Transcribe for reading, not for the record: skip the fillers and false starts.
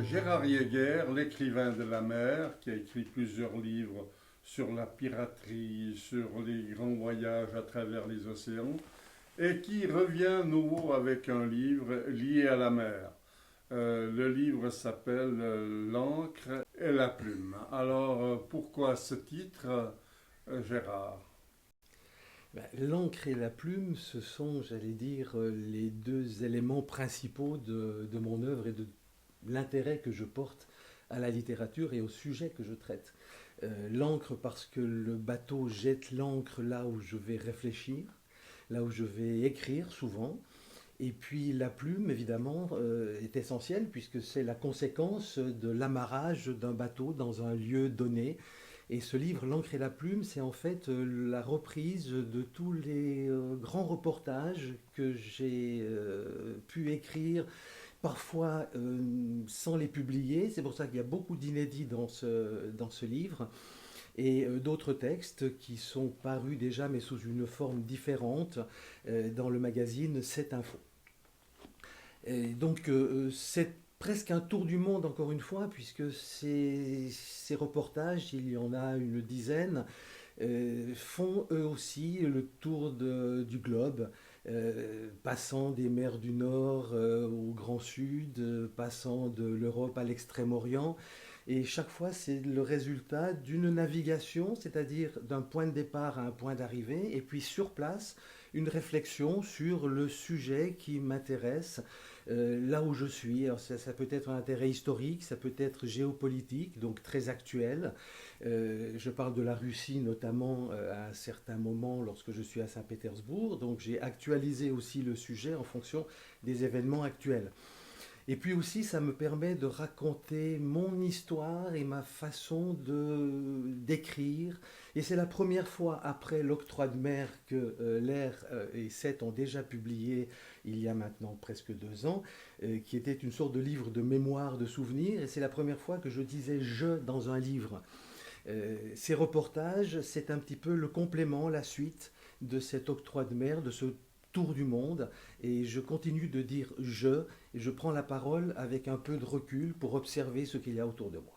Gérard Yeaguer, l'écrivain de la mer, qui a écrit plusieurs livres sur la piraterie, sur les grands voyages à travers les océans, et qui revient nouveau avec un livre lié à la mer. Le livre s'appelle L'encre et la plume. Alors, pourquoi ce titre, Gérard? L'encre et la plume, ce sont, j'allais dire, les deux éléments principaux de mon œuvre et de l'intérêt que je porte à la littérature et au sujet que je traite. L'encre parce que le bateau jette l'encre là où je vais réfléchir, là où je vais écrire souvent. Et puis la plume, évidemment, est essentielle puisque c'est la conséquence de l'amarrage d'un bateau dans un lieu donné. Et ce livre, L'encre et la plume, c'est en fait la reprise de tous les grands reportages que j'ai pu écrire, parfois sans les publier. C'est pour ça qu'il y a beaucoup d'inédits dans ce livre. Et d'autres textes qui sont parus déjà, mais sous une forme différente, dans le magazine C'est Info. Et donc c'est presque un tour du monde encore une fois, puisque ces reportages, il y en a une dizaine, font eux aussi le tour du globe, passant des mers du Nord au Grand Sud, passant de l'Europe à l'Extrême-Orient. Et chaque fois, c'est le résultat d'une navigation, c'est-à-dire d'un point de départ à un point d'arrivée, et puis sur place, une réflexion sur le sujet qui m'intéresse, là où je suis. Alors ça peut être un intérêt historique, ça peut être géopolitique, donc très actuel. Je parle de la Russie notamment à un certain moment lorsque je suis à Saint-Pétersbourg, donc j'ai actualisé aussi le sujet en fonction des événements actuels. Et puis aussi, ça me permet de raconter mon histoire et ma façon d'écrire. Et c'est la première fois après l'octroi de mer que l'Air et Seth ont déjà publié, il y a maintenant presque 2 ans, qui était une sorte de livre de mémoire, de souvenirs. Et c'est la première fois que je disais je dans un livre. Ces reportages, c'est un petit peu le complément, la suite de cet octroi de mer, de ce tour du monde. Et je continue de dire je, et je prends la parole avec un peu de recul pour observer ce qu'il y a autour de moi.